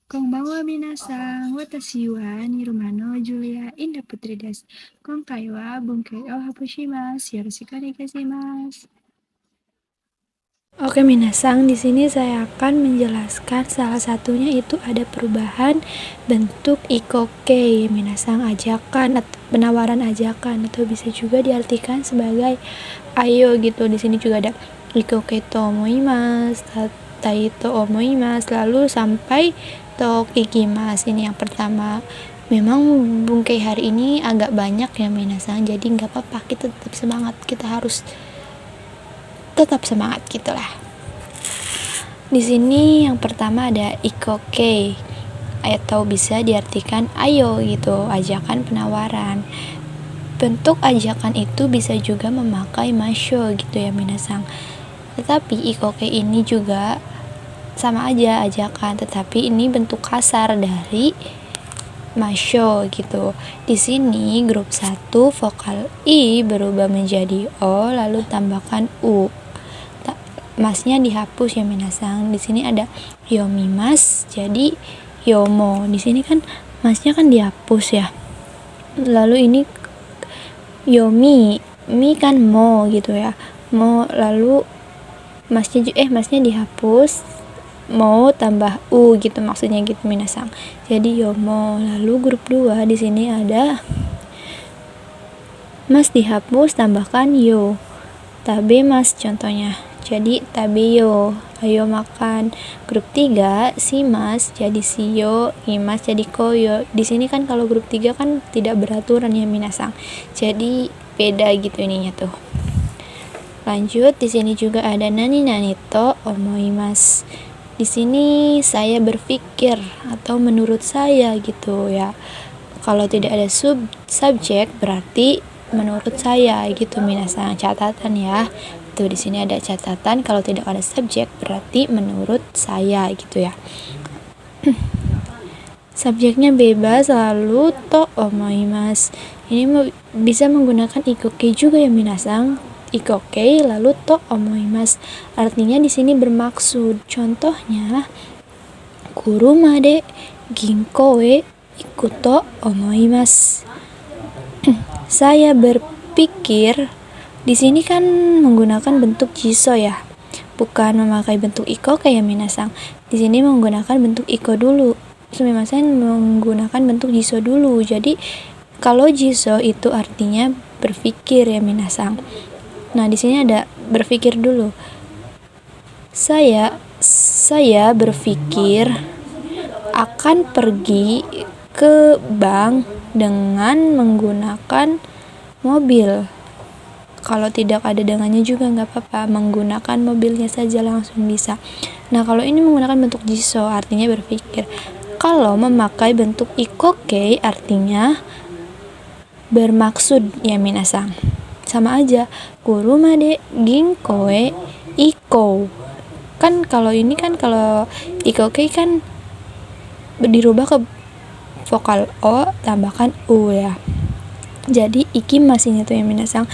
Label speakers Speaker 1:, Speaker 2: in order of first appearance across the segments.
Speaker 1: Konbanwa minasan, watashi wa Niruma no Julia Indah Putri desu. Konkai wa bunkai o hapushimasu. Yoroshiku onegaishimasu. Oke minasang, di sini saya akan menjelaskan salah satunya itu ada perubahan bentuk ikoke. Minasang, ajakan, penawaran ajakan, atau bisa juga diartikan sebagai ayo gitu. Di sini juga ada ikoke to omoimasu, tatai to omoimasu, lalu sampai to ikimasu. Ini yang pertama. Memang bungkai hari ini agak banyak ya minasang, jadi nggak apa-apa, kita tetap semangat, kita harus tetap semangat gitulah. Di sini yang pertama ada ikoke atau bisa diartikan ayo gitu, ajakan penawaran. Bentuk ajakan itu bisa juga memakai masho gitu ya minasang. Tetapi ikoke ini juga sama aja ajakan, tetapi ini bentuk kasar dari masho gitu. Di sini grup 1 vokal i berubah menjadi o lalu tambahkan u. Masnya dihapus ya minasang. Di sini ada yomimas jadi yomo. Di sini kan masnya kan dihapus ya. Lalu ini yomi, mi kan mo gitu ya. Mo lalu masnya dihapus, mau tambah u gitu maksudnya gitu minasang. Jadi yomo. Lalu grup 2 di sini ada mas dihapus tambahkan yo. Tabe mas contohnya. Jadi tabeyo, ayo makan. Grup 3 si mas jadi siyo, imas jadi koyo. Di sini kan kalau grup 3 kan tidak beraturan ya minasang. Jadi beda gitu ininya tuh. Lanjut, di sini juga ada nani nani to omoimasu. Di sini saya berpikir atau menurut saya gitu ya. Kalau tidak ada subjek berarti menurut saya gitu minasang, catatan ya. Tuh di sini ada catatan, kalau tidak ada subjek berarti menurut saya gitu ya. Subjeknya bebas, lalu to omoimasu. Ini bisa menggunakan ikoke juga ya minasang. Ikoke lalu to omoimasu. Artinya di sini bermaksud. Contohnya kuruma de ginko e ikuto omoimasu. Saya berpikir. Di sini kan menggunakan bentuk jiso ya, bukan memakai bentuk iko kayak minasang. Di sini menggunakan bentuk iko dulu. Sumimasen menggunakan bentuk jiso dulu. Jadi kalau jiso itu artinya berpikir ya minasang. Nah, di sini ada berpikir dulu. Saya berpikir akan pergi ke bank dengan menggunakan mobil. Kalau tidak ada dengannya juga nggak apa-apa, menggunakan mobilnya saja langsung bisa. Nah, kalau ini menggunakan bentuk jiso artinya berpikir. Kalau memakai bentuk ikoke artinya bermaksud ya minasang. Sama aja, kuruma de ginko e iko. Kan kalau ini kan kalau ikoke kan dirubah ke vokal o tambahkan u ya. Jadi ikimasu ini tuh ya minasang.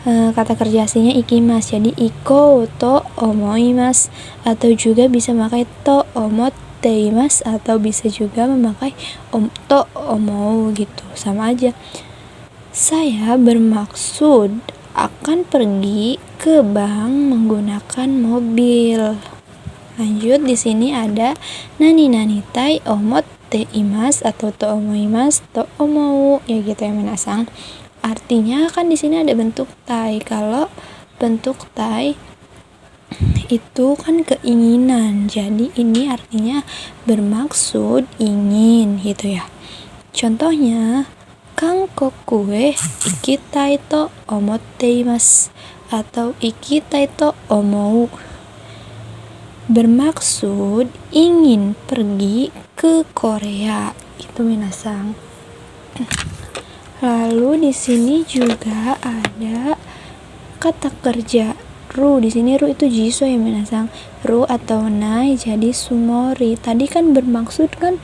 Speaker 1: Kata kerja aslinya ikimas, jadi iko to omoimasu, atau juga bisa memakai to omoteimasu, atau bisa juga memakai to omou gitu, sama aja. Saya bermaksud akan pergi ke bank menggunakan mobil. Lanjut, di sini ada nani nani tai omoteimasu atau to omoimasu to omou ya gitu ya minasang. Artinya kan di sini ada bentuk tai. Kalau bentuk tai itu kan keinginan. Jadi ini artinya bermaksud ingin gitu ya. Contohnya Kankoku e ikitai to omotteimasu atau ikitai to omou. Bermaksud ingin pergi ke Korea. Itu minasang. Lalu di sini juga ada kata kerja ru. Di sini ru itu jiso ya minasang. Ru atau nai jadi sumori. Tadi kan bermaksud kan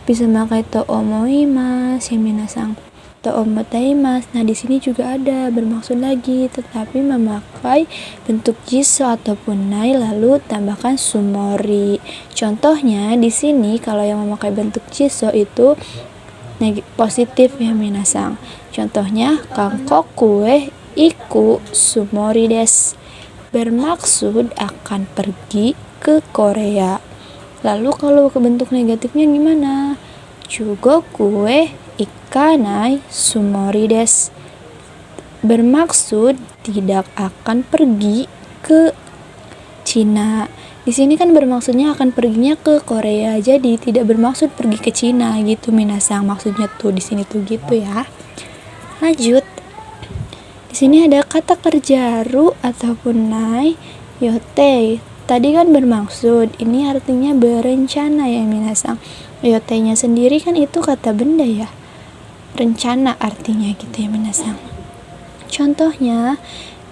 Speaker 1: bisa pakai to omoimasu ya minasang. to omotaimasu. Nah, di sini juga ada bermaksud lagi, tetapi memakai bentuk jiso ataupun nai lalu tambahkan sumori. Contohnya di sini kalau yang memakai bentuk jiso itu positif ya minasang. Contohnya kankoku iku sumori desu, bermaksud akan pergi ke Korea. Lalu kalau ke bentuk negatifnya gimana? Chugoku ikanai sumori desu, bermaksud tidak akan pergi ke Cina. Di sini kan bermaksudnya akan perginya ke Korea, jadi tidak bermaksud pergi ke Cina gitu minasang. Maksudnya tuh di sini tuh gitu ya. Lanjut. Di sini ada kata kerja ru ataupun nai yote. Tadi kan bermaksud, ini artinya berencana ya minasang. Yote-nya sendiri kan itu kata benda ya. Rencana artinya gitu ya minasang. Contohnya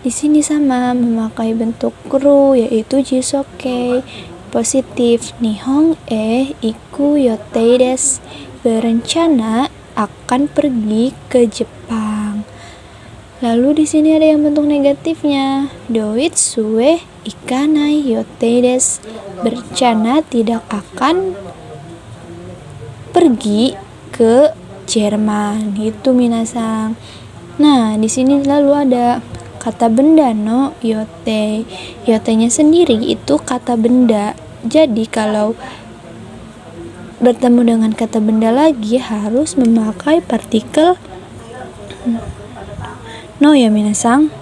Speaker 1: di sini sama memakai bentuk ru yaitu jisoke, positif. Nihon iku yotei desu, berencana akan pergi ke Jepang. Lalu di sini ada yang bentuk negatifnya. Doitsu ikanai yotei desu, berencana tidak akan pergi ke Jerman. Itu minasang. Nah, di sini lalu ada kata benda no yote. Yote-nya sendiri itu kata benda. Jadi kalau bertemu dengan kata benda lagi harus memakai partikel no ya minasang.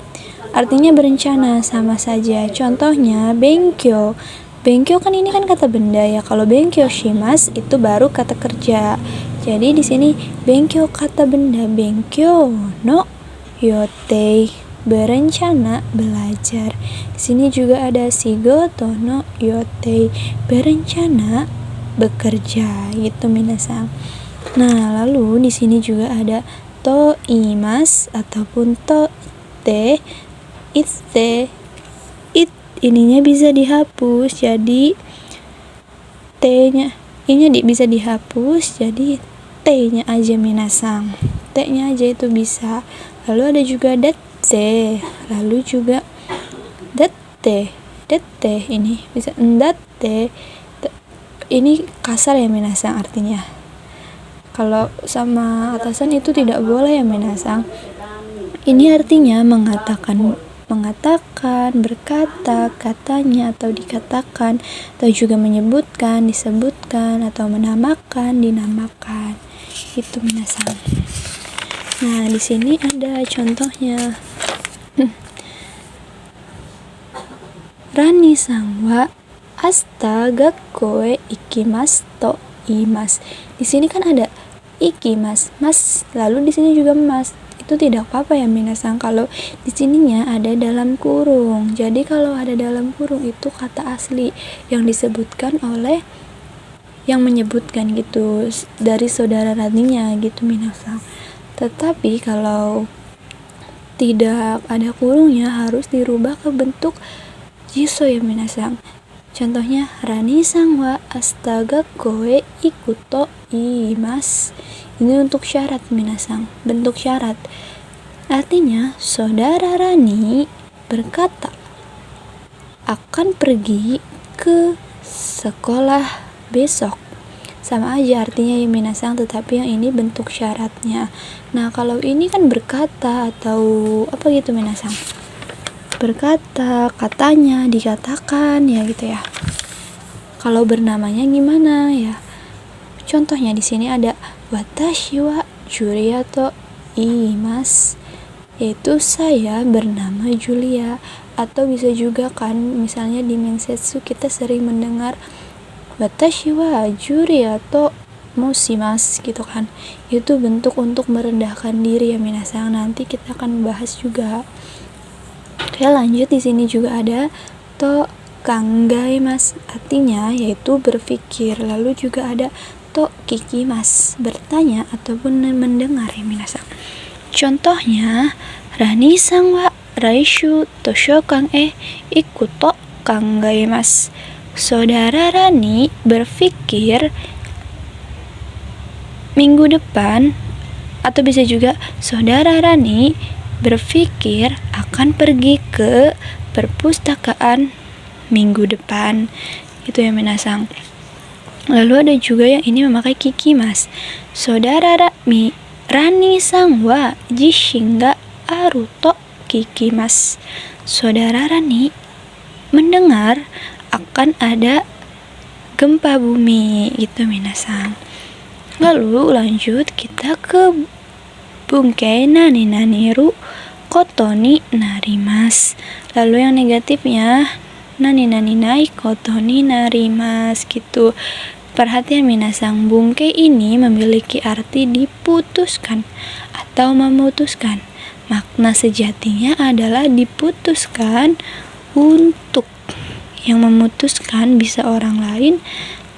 Speaker 1: Artinya berencana sama saja. Contohnya benkyo. Benkyo kan ini kan kata benda ya. Kalau benkyo shimasu itu baru kata kerja. Jadi di sini benkyo kata benda, benkyo no yote, berencana belajar. Di sini juga ada shigoto no yote, berencana bekerja gitu minasang. Nah, lalu di sini juga ada to imas ataupun to te ite. Ininya bisa dihapus jadi t-nya ini bisa dihapus jadi t-nya aja minasang. T-nya aja itu bisa. Lalu ada juga datte, lalu juga datte ini bisa datte. Ini kasar ya minasang artinya. Kalau sama atasan itu tidak boleh ya minasang. Ini artinya mengatakan, berkata, katanya atau dikatakan, atau juga menyebutkan, disebutkan, atau menamakan, dinamakan. Itu minasang. Nah, di sini ada contohnya. Rani sang wa asta gakko ikimasu to iimasu. Di sini kan ada ikimasu, mas, lalu di sini juga mas. Itu tidak apa-apa ya minasang kalau di sininya ada dalam kurung. Jadi kalau ada dalam kurung itu kata asli yang disebutkan oleh yang menyebutkan gitu dari saudara Raninya gitu minasang. Tetapi kalau tidak ada kurungnya harus dirubah ke bentuk jiso ya minasang. Contohnya Rani sang wa astaga koe ikuto imas. Ini untuk syarat minasang, bentuk syarat. Artinya saudara Rani berkata akan pergi ke sekolah besok. Sama aja artinya ya minasang, tetapi yang ini bentuk syaratnya. Nah, kalau ini kan berkata atau apa gitu minasang. Berkata, katanya, dikatakan ya gitu ya. Kalau bernamanya gimana ya? Contohnya di sini ada watashi wa Julia to iimasu, yaitu saya bernama Julia. Atau bisa juga kan misalnya di mensetsu kita sering mendengar watashi wa Julia to moshimasu gitu kan. Itu bentuk untuk merendahkan diri ya minasang. Nanti kita akan bahas juga. Oke, lanjut. Di sini juga ada to kangaimasu, artinya yaitu berpikir. Lalu juga ada to kikimasu, bertanya ataupun mendengar ya minasang. Contohnya Rani sang wa raishu toshokan ikuto kangaimasu. Saudara Rani berpikir minggu depan atau bisa juga saudara Rani berpikir akan pergi ke perpustakaan minggu depan. Itu ya minasang. Lalu ada juga yang ini memakai kikimas. Saudara Rani sang wa jishinga aruto kikimas. Saudara Rani mendengar akan ada gempa bumi. Itu minasang. Lalu lanjut kita ke bungkei nani-nani-ru kotoni narimas. Lalu yang negatifnya nani-nani-nai kotoni narimas gitu. Perhatian minasang, bungkei ini memiliki arti diputuskan atau memutuskan. Makna sejatinya adalah diputuskan untuk. Yang memutuskan bisa orang lain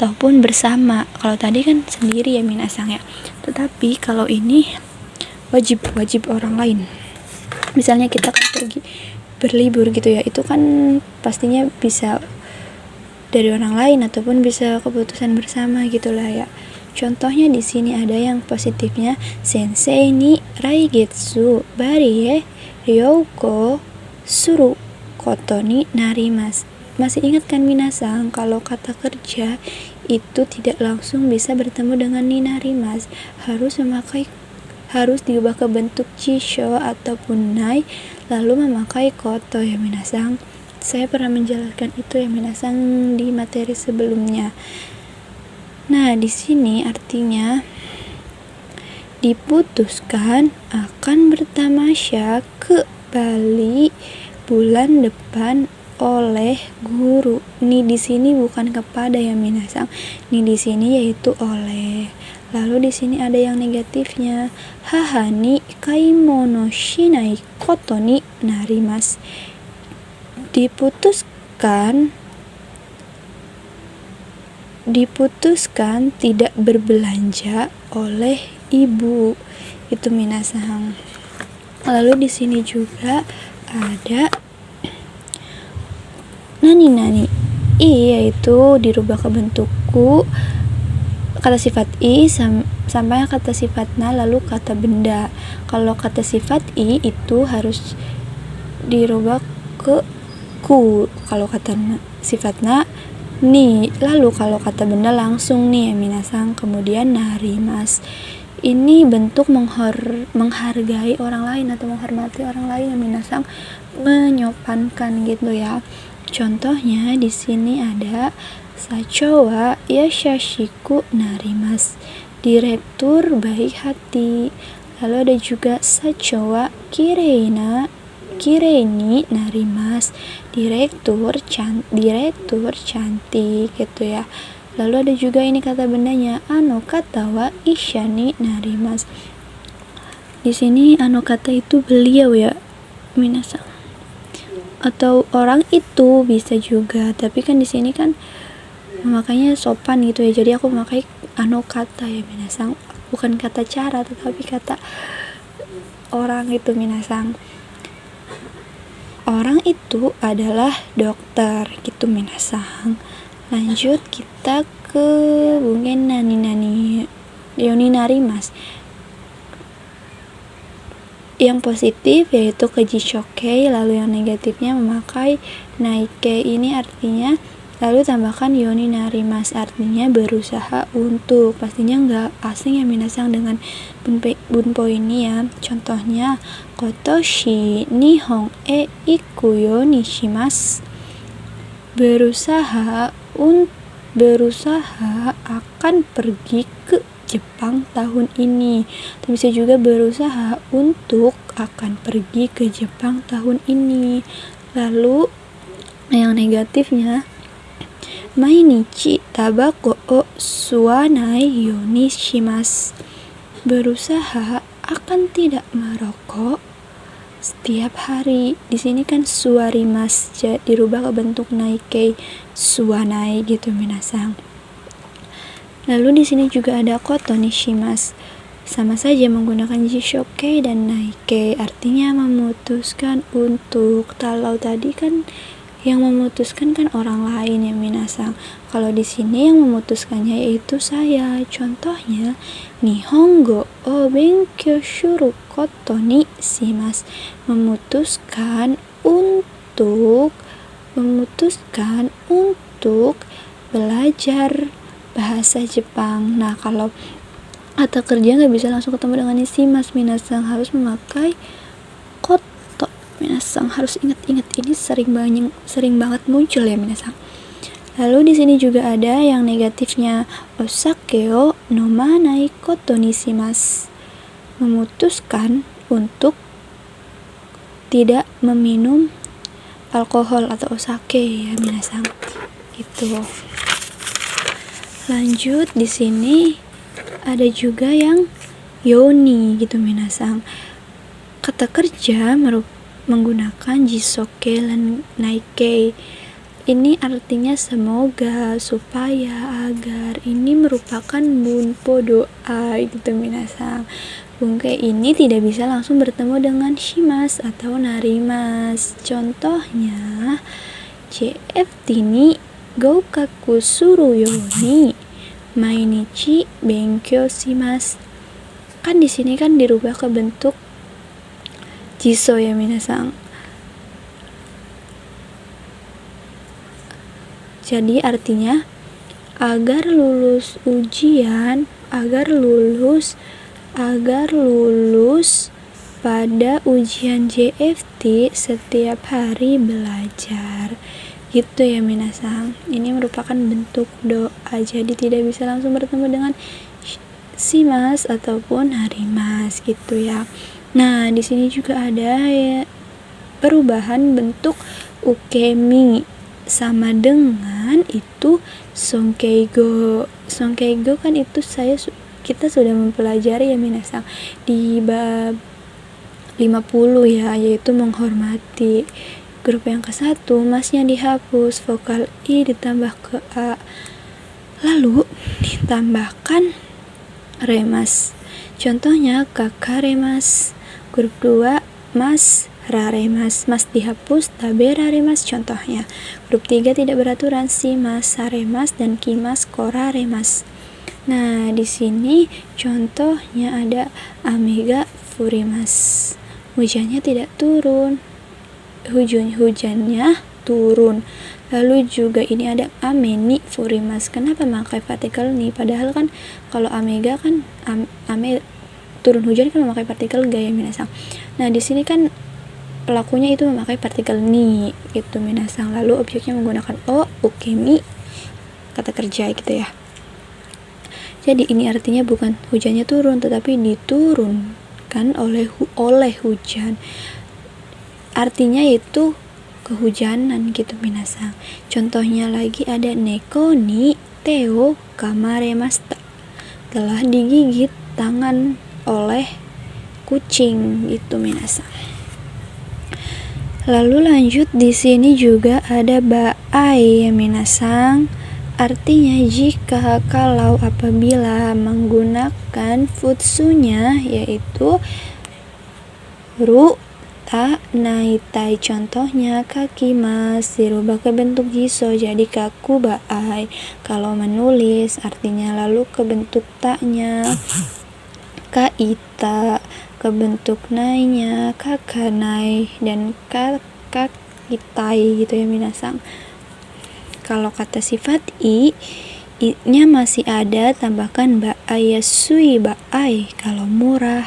Speaker 1: ataupun bersama. Kalau tadi kan sendiri ya minasang ya. Tetapi kalau ini wajib orang lain. Misalnya kita kan pergi berlibur gitu ya, itu kan pastinya bisa dari orang lain ataupun bisa keputusan bersama gitulah ya. Contohnya di sini ada yang positifnya, sensei ni raigetsu barie ryouko suru koto ni narimasu. Masih ingat kan minasang, kalau kata kerja itu tidak langsung bisa bertemu dengan ni narimas, harus diubah ke bentuk chisho ataupun nai lalu memakai koto ya minasang. Saya pernah menjelaskan itu ya minasang di materi sebelumnya. Nah, di sini artinya diputuskan akan bertamasya ke Bali bulan depan oleh guru. Ni di sini bukan kepada ya minasang. Ni di sini yaitu oleh. Lalu di sini ada yang negatifnya. Haha ni kaimono shinai koto ni narimasu. Diputuskan tidak berbelanja oleh ibu. Itu minasang. Lalu di sini juga ada nani i, yaitu dirubah ke bentuk ku, kata sifat i sampai kata sifat na lalu kata benda. Kalau kata sifat i itu harus dirubah ke ku, kalau kata sifat na ni, lalu kalau kata benda langsung nih ya minasang. Kemudian narimas ini bentuk menghargai orang lain atau menghormati orang lain ya minasang, menyopankan gitu ya. Contohnya di sini ada Sacho wa yashashiku narimasu, direktur baik hati. Lalu ada juga Sacho wa kirei ni narimasu, direktur cantik gitu ya. Lalu ada juga ini kata bendanya, ano kata wa isha ni narimasu. Di sini ano kata itu beliau ya minasang, atau orang itu bisa juga, tapi kan di sini kan makanya sopan gitu ya, jadi aku memakai ano kata ya minasang, bukan kata cara tetapi kata orang itu minasang. Orang itu adalah dokter gitu minasang. Lanjut kita ke bungen nani yoni narimasu. Yang positif yaitu kejishokei, lalu yang negatifnya memakai naike. Ini artinya lalu tambahkan yoni narimasu, artinya berusaha untuk. Pastinya nggak asing ya minasang dengan bunpo ini ya. Contohnya kotoshi nihon e iku yo ni shimasu, berusaha akan pergi ke Jepang tahun ini. Atau bisa juga berusaha untuk akan pergi ke Jepang tahun ini. Lalu yang negatifnya, mainichi tabako o suwanai yo ni shimasu, berusaha akan tidak merokok setiap hari. Di sini kan suwarimas dirubah ke bentuk naikei, suwanai gitu minasang. Lalu di sini juga ada koto ni shimasu, sama saja menggunakan jishokei dan naikei, artinya memutuskan untuk. Kalau tadi kan Yang memutuskan kan orang lain ya minasang. Kalau di sini yang memutuskannya yaitu saya. Contohnya, Nihongo o benkyou shuru koto ni shimasu. Memutuskan untuk belajar bahasa Jepang. Nah, kalau kata kerja nggak bisa langsung ketemu dengan shimasu minasang, harus memakai koto minasang. Harus ingat-ingat, ini sering banget muncul ya minasang. Lalu di sini juga ada yang negatifnya, osake o nomanai koto ni shimasu. Memutuskan untuk tidak meminum alkohol atau osake ya minasang. Gitu. Lanjut di sini ada juga yang yoni gitu minasang. Kata kerja menggunakan jisoke dan naike. Ini artinya semoga, supaya, agar. Ini merupakan bunpo doa gitu minasang. Bunke ini tidak bisa langsung bertemu dengan shimasu atau narimasu. Contohnya, JFT ni goukaku suru yo ni mainichi benkyou shimasu. Kan di sini kan dirubah ke bentuk jiso ya minasang. Jadi artinya agar lulus pada ujian JFT setiap hari belajar. Gitu ya minasang. Ini merupakan bentuk doa. Jadi tidak bisa langsung bertemu dengan shimasu ataupun narimasu gitu ya. Nah, di sini juga ada ya, perubahan bentuk ukemi sama dengan itu sonkeigo. Sonkeigo kan itu kita sudah mempelajari ya minasang di bab 50 ya, yaitu menghormati. Grup yang ke-1, masnya dihapus, vokal I ditambah ke A, lalu ditambahkan remas. Contohnya kakak remas. Grup 2, mas raremas. Mas dihapus, tabe raremas contohnya. Grup 3 tidak beraturan, shimas saremas dan kimas koraremas. Nah, di sini contohnya ada amega furimas. Hujannya tidak turun. Hujannya turun. Lalu juga ini ada ame ni furimas. Kenapa memakai partikel ni? Padahal kan kalau amega kan ame turun hujan kan memakai partikel ga ya minasang. Nah, di sini kan pelakunya itu memakai partikel ni gitu minasang. Lalu objeknya menggunakan o, ukemi, kata kerja gitu ya. Jadi ini artinya bukan hujannya turun, tetapi diturunkan oleh hujan. Artinya itu kehujanan gitu minasang. Contohnya lagi ada neko ni teo kamaremashita. Telah digigit tangan oleh kucing gitu minasang. Lalu lanjut di sini juga ada baai ya minasang. Artinya jika, kalau, apabila menggunakan futsunya yaitu ru ta naitai. Contohnya kaki mas dirubah ke bentuk jiso jadi kaku baai. Kalau menulis artinya lalu ke bentuk taknya kaita, ke bentuk nainya kakanai dan kakitai gitu ya minasang. Kalau kata sifat i-nya masih ada, tambahkan baai yasui baai kalau murah.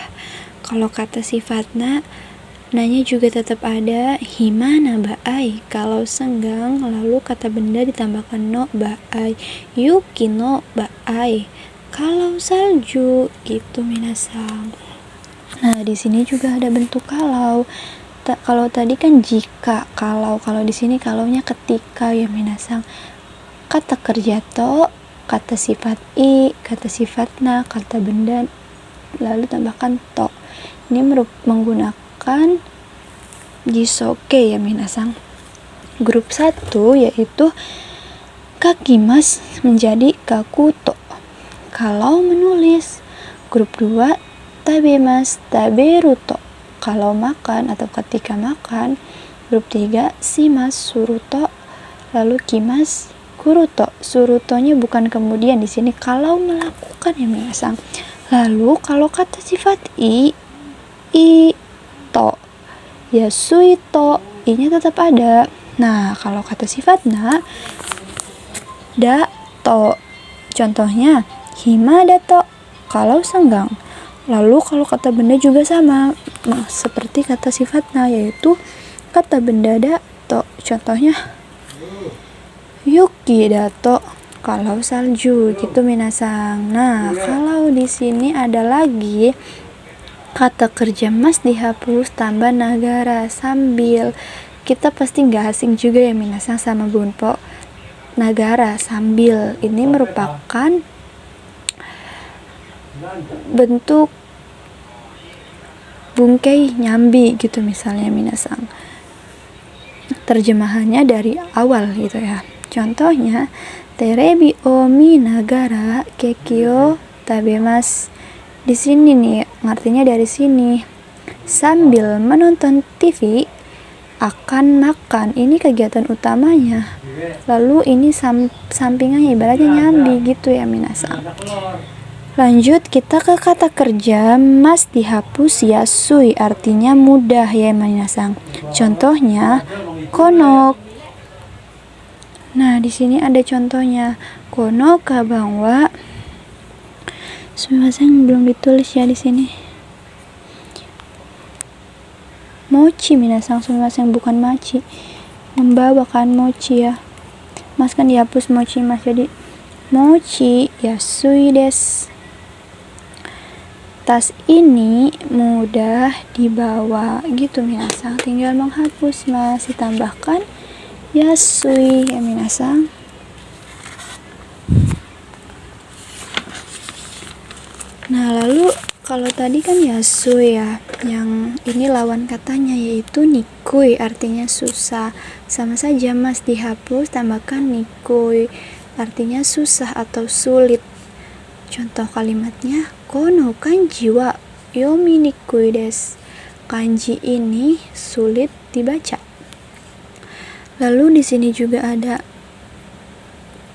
Speaker 1: Kalau kata sifat nanya juga tetap ada, himana baai kalau senggang, lalu kata benda ditambahkan no baai, yuki no baai kalau salju gitu minasang. Nah, di sini juga ada bentuk kalau. Kalau tadi kan jika, kalau di sini kalaunya ketika ya minasang. Kata kerja to, kata sifat i, kata sifat kata benda, lalu tambahkan to. Ini menggunakan jisoke ya minasang. Grup 1 yaitu kakimas menjadi kakuto kalau menulis. Grup 2 tabemas taberuto kalau makan atau ketika makan. Huruf 3, shimas suruto, lalu kimas kuruto. Surutonya bukan kemudian di sini, kalau melakukan ya minasang. Lalu kalau kata sifat to, yasuito, i-nya tetap ada. Nah, kalau kata sifat to, contohnya hima dato, kalau senggang. Lalu kalau kata benda juga sama, seperti kata sifat yaitu kata benda dato, contohnya yuki dato, kalau salju gitu minasang. Nah, kalau di sini ada lagi kata kerja mas dihapus tambah nagara sambil. Kita pasti nggak asing juga ya minasang sama bunpo. Nagara sambil ini merupakan bentuk bungkei nyambi gitu misalnya minasang. Terjemahannya dari awal gitu ya. Contohnya terebi o minagara kekio tabemas. Di sini nih artinya dari sini, sambil menonton TV akan makan. Ini kegiatan utamanya. Lalu ini sampingannya ibaratnya nyambi gitu ya minasang. Lanjut kita ke kata kerja mas dihapus yasui, artinya mudah ya minasang. Contohnya konok. Nah, di sini ada contohnya. Kono kabangwa. Sumimasen belum ditulis ya di sini. Mochi minasang, sumimasen bukan machi. Membawakan mochi ya. Mas kan dihapus mochi mas, jadi mochi yasui desu. Tas ini mudah dibawa gitu minasang, tinggal menghapus mas, ditambahkan yasui ya minasang. Nah, lalu kalau tadi kan yasui ya, yang ini lawan katanya yaitu nikui, artinya susah. Sama saja mas dihapus tambahkan nikui, artinya susah atau sulit. Contoh kalimatnya kono kanji wa yomi nikui desu. Kanji ini sulit dibaca. Lalu di sini juga ada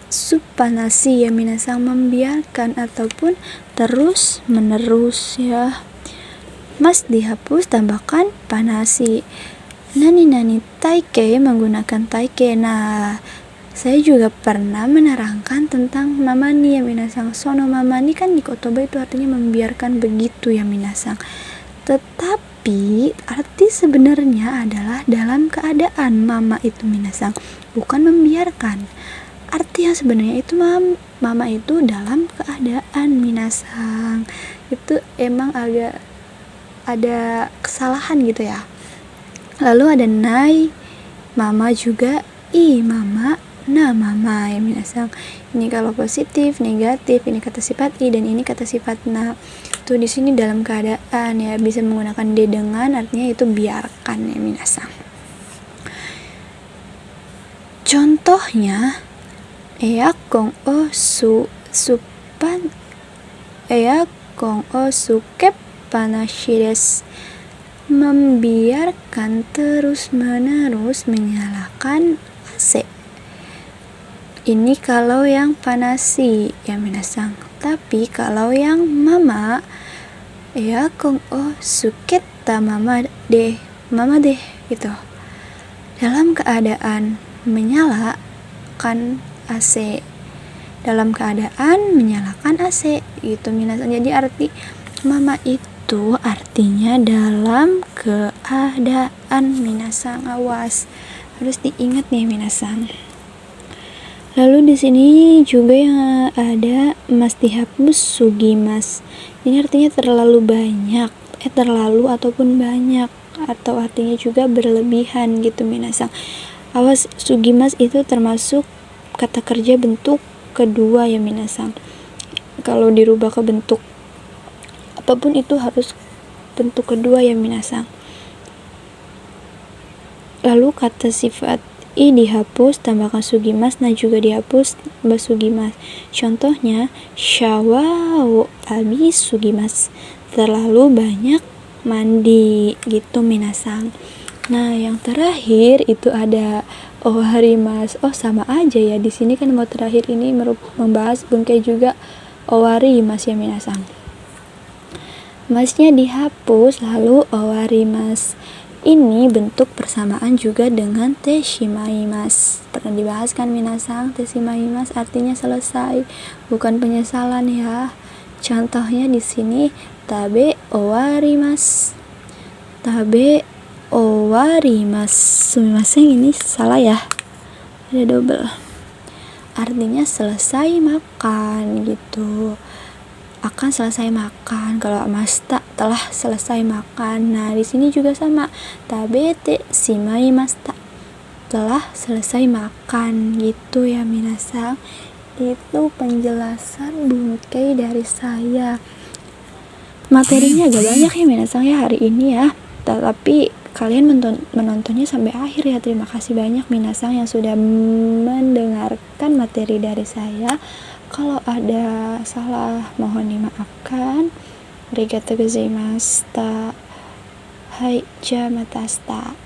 Speaker 1: suppanasi ya minasang, membiarkan ataupun terus menerus ya. Mas dihapus tambahkan panasi. Nani taike, menggunakan taike. Nah, saya juga pernah menerangkan tentang mamani ya minasang. Sono mamani kan di kotoba itu artinya membiarkan begitu ya minasang. Tetapi arti sebenarnya adalah dalam keadaan mama itu minasang, bukan membiarkan. Arti yang sebenarnya itu mama itu dalam keadaan minasang. Itu emang agak ada kesalahan gitu ya. Lalu ada nai mama juga, i mama, nah mama ya minasang. Ini kalau positif, negatif, ini kata sifat i dan ini kata sifat na. Tuh di sini dalam keadaan ya, bisa menggunakan de dengan, artinya itu biarkan ya minasang. Contohnya eakong o supan eakong o sukep panashi desu. Membiarkan terus-menerus menyalakan AC. Ini kalau yang panasi ya minasang. Tapi kalau yang mama eakong o suketa mama deh gitu. Dalam keadaan menyalakan AC, dalam keadaan menyalakan AC gitu minasang. Jadi arti mama itu artinya dalam keadaan minasang, awas harus diingat nih minasang. Lalu di sini juga yang ada mas dihapus sugimas. Ini artinya terlalu banyak, terlalu ataupun banyak, atau artinya juga berlebihan gitu minasang. Awas, sugimas itu termasuk kata kerja bentuk kedua ya minasang. Kalau dirubah ke bentuk apapun itu harus bentuk kedua ya minasang. Lalu kata sifat i dihapus tambahkan sugimas, nah juga dihapus tambah sugimas. Contohnya shawao abi sugimas, terlalu banyak mandi gitu minasang. Nah, yang terakhir itu ada owarimasu. Oh, sama aja ya. Di sini kan mau terakhir ini membahas bungkai juga owarimasu ya minasang. Masnya dihapus lalu owarimasu. Ini bentuk persamaan juga dengan teshimaimasu. Pernah dibahas kan minasang? Teshimaimasu artinya selesai, bukan penyesalan ya. Contohnya di sini tabe owarimasu. Tabe owarimasu. Sumimasen, ini salah ya. Ada double. Artinya selesai makan gitu. Akan selesai makan. Kalau masta telah selesai makan. Nah, di sini juga sama. Tabete shimaimashita. Telah selesai makan gitu ya minasang. Itu penjelasan bungkai dari saya. Materinya agak banyak ya minasang ya hari ini ya. Tapi kalian menontonnya sampai akhir ya. Terima kasih banyak minasang yang sudah mendengarkan materi dari saya. Kalau ada salah mohon dimaafkan. Arigatou gozaimashita. Hai, jamatasta.